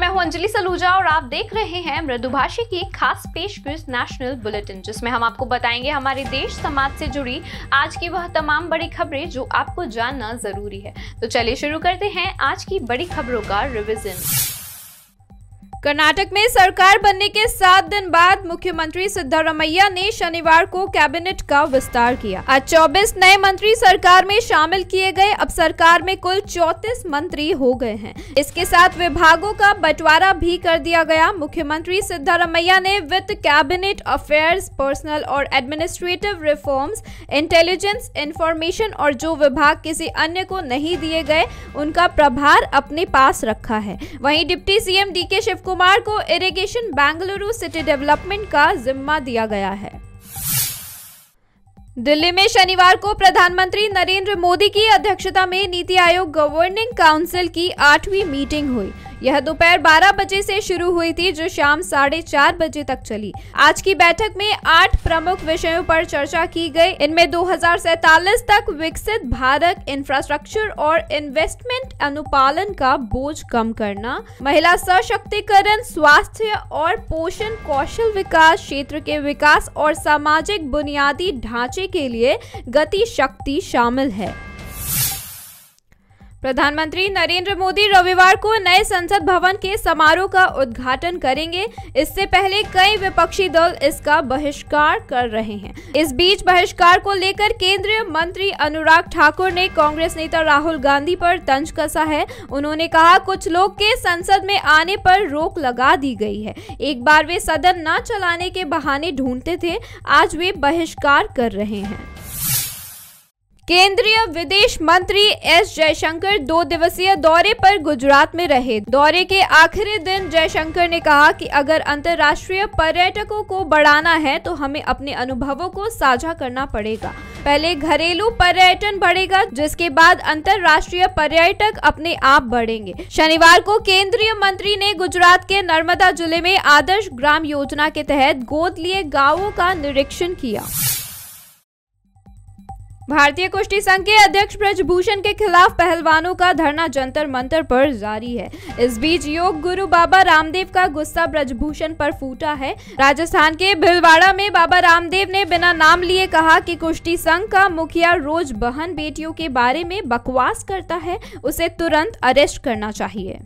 मैं हूं अंजलि सलूजा और आप देख रहे हैं मृदुभाषी की खास पेशकश नेशनल बुलेटिन, जिसमें हम आपको बताएंगे हमारे देश समाज से जुड़ी आज की वह तमाम बड़ी खबरें जो आपको जानना जरूरी है। तो चलिए शुरू करते हैं आज की बड़ी खबरों का रिवीजन। कर्नाटक में सरकार बनने के 7 दिन बाद मुख्यमंत्री सिद्धरामैया ने शनिवार को कैबिनेट का विस्तार किया। आज 24 नए मंत्री सरकार में शामिल किए गए। अब सरकार में कुल 34 मंत्री हो गए हैं। इसके साथ विभागों का बंटवारा भी कर दिया गया। मुख्यमंत्री सिद्धरामैया ने वित्त, कैबिनेट अफेयर्स, पर्सनल और एडमिनिस्ट्रेटिव रिफॉर्म्स, इंटेलिजेंस, इंफॉर्मेशन और जो विभाग किसी अन्य को नहीं दिए गए उनका प्रभार अपने पास रखा है। वहीं deputy CM DK Shivakumar को इरिगेशन, बेंगलुरु सिटी डेवलपमेंट का जिम्मा दिया गया है। दिल्ली में शनिवार को प्रधानमंत्री नरेंद्र मोदी की अध्यक्षता में नीति आयोग गवर्निंग काउंसिल की 8वीं मीटिंग हुई। यह दोपहर 12 बजे से शुरू हुई थी, जो शाम 4:30 बजे तक चली। आज की बैठक में 8 प्रमुख विषयों पर चर्चा की गई। इनमें 2047 तक विकसित भारत, इंफ्रास्ट्रक्चर और इन्वेस्टमेंट अनुपालन का बोझ कम करना, महिला सशक्तिकरण, स्वास्थ्य और पोषण, कौशल विकास, क्षेत्र के विकास और सामाजिक बुनियादी ढांचे के लिए गति शक्ति शामिल है। प्रधानमंत्री नरेंद्र मोदी रविवार को नए संसद भवन के समारोह का उद्घाटन करेंगे। इससे पहले कई विपक्षी दल इसका बहिष्कार कर रहे हैं। इस बीच बहिष्कार को लेकर केंद्रीय मंत्री अनुराग ठाकुर ने कांग्रेस नेता राहुल गांधी पर तंज कसा है। उन्होंने कहा, कुछ लोग के संसद में आने पर रोक लगा दी गई है। एक बार वे सदन न चलाने के बहाने ढूंढते थे, आज वे बहिष्कार कर रहे हैं। केंद्रीय विदेश मंत्री एस जयशंकर 2 दिवसीय दौरे पर गुजरात में रहे। दौरे के आखिरी दिन जयशंकर ने कहा कि अगर अंतर्राष्ट्रीय पर्यटकों को बढ़ाना है तो हमें अपने अनुभवों को साझा करना पड़ेगा। पहले घरेलू पर्यटन बढ़ेगा, जिसके बाद अंतर्राष्ट्रीय पर्यटक अपने आप बढ़ेंगे। शनिवार को केंद्रीय मंत्री ने गुजरात के नर्मदा जिले में आदर्श ग्राम योजना के तहत गोद लिए गांवों का निरीक्षण किया। भारतीय कुश्ती संघ के अध्यक्ष ब्रजभूषण के खिलाफ पहलवानों का धरना जंतर मंतर पर जारी है। इस बीच योग गुरु बाबा रामदेव का गुस्सा ब्रजभूषण पर फूटा है। राजस्थान के भीलवाड़ा में बाबा रामदेव ने बिना नाम लिए कहा कि कुश्ती संघ का मुखिया रोज बहन बेटियों के बारे में बकवास करता है, उसे तुरंत अरेस्ट करना चाहिए।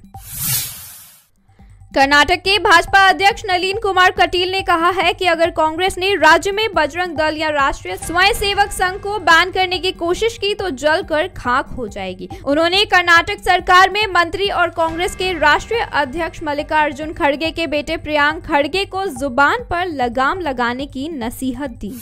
कर्नाटक के भाजपा अध्यक्ष नलिन कुमार कटील ने कहा है कि अगर कांग्रेस ने राज्य में बजरंग दल या राष्ट्रीय स्वयंसेवक संघ को बैन करने की कोशिश की तो जलकर खाक हो जाएगी। उन्होंने कर्नाटक सरकार में मंत्री और कांग्रेस के राष्ट्रीय अध्यक्ष मल्लिकार्जुन खड़गे के बेटे प्रियांक खड़गे को जुबान पर लगाम लगाने की नसीहत दी।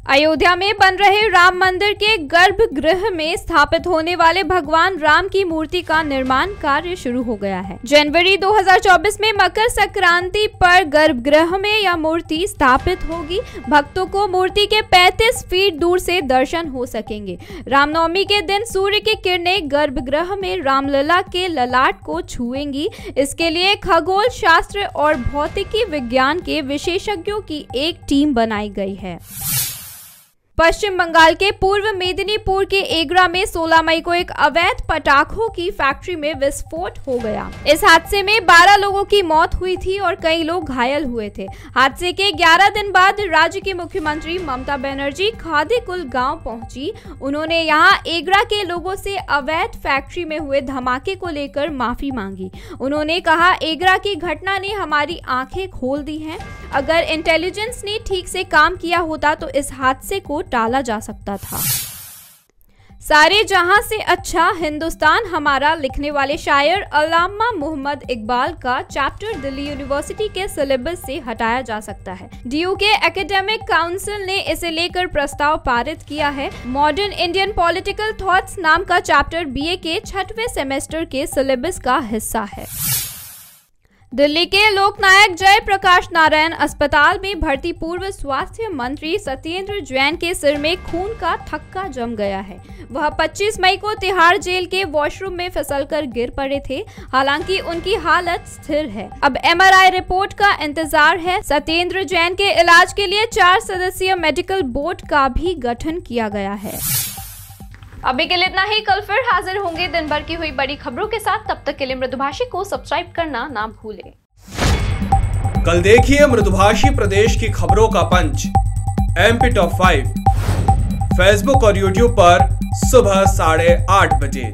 अयोध्या में बन रहे राम मंदिर के गर्भगृह में स्थापित होने वाले भगवान राम की मूर्ति का निर्माण कार्य शुरू हो गया है। जनवरी 2024 में मकर संक्रांति पर गर्भगृह में यह मूर्ति स्थापित होगी। भक्तों को मूर्ति के 35 फीट दूर से दर्शन हो सकेंगे। रामनवमी के दिन सूर्य की किरणें गर्भगृह में रामलला के ललाट को छुएंगी। इसके लिए खगोल शास्त्र और भौतिकी विज्ञान के विशेषज्ञों की एक टीम बनाई गई है। पश्चिम बंगाल के पूर्व मेदिनीपुर के एगरा में 16 मई को एक अवैध पटाखों की फैक्ट्री में विस्फोट हो गया। इस हादसे में 12 लोगों की मौत हुई थी और कई लोग घायल हुए थे। हादसे के 11 दिन बाद राज्य की मुख्यमंत्री ममता बनर्जी खादीकुल गांव पहुंची। उन्होंने यहां एगरा के लोगों से अवैध फैक्ट्री में हुए धमाके को लेकर माफी मांगी। उन्होंने कहा, एगरा की घटना ने हमारी आंखें खोल दी हैं। अगर इंटेलिजेंस ने ठीक से काम किया होता तो इस हादसे को टाला जा सकता था। सारे जहां से अच्छा हिंदुस्तान हमारा लिखने वाले शायर अल्लामा मोहम्मद इकबाल का चैप्टर दिल्ली यूनिवर्सिटी के सिलेबस से हटाया जा सकता है। डीयू के एकेडमिक काउंसिल ने इसे लेकर प्रस्ताव पारित किया है। मॉडर्न इंडियन पॉलिटिकल थॉट्स नाम का चैप्टर बीए के 6वें सेमेस्टर के सिलेबस का हिस्सा है। दिल्ली के लोकनायक जयप्रकाश नारायण अस्पताल में भर्ती पूर्व स्वास्थ्य मंत्री सत्येंद्र जैन के सिर में खून का थक्का जम गया है। वह 25 मई को तिहाड़ जेल के वॉशरूम में फिसलकर गिर पड़े थे। हालांकि उनकी हालत स्थिर है। अब एमआरआई रिपोर्ट का इंतजार है। सत्येंद्र जैन के इलाज के लिए 4 सदस्यीय मेडिकल बोर्ड का भी गठन किया गया है। अभी के लिए इतना ही। कल फिर हाजिर होंगे दिन भर की हुई बड़ी खबरों के साथ। तब तक के लिए मृदुभाषी को सब्सक्राइब करना ना भूलें। कल देखिए मृदुभाषी प्रदेश की खबरों का पंच MP Top 5 फेसबुक और YouTube पर सुबह 8:30 बजे।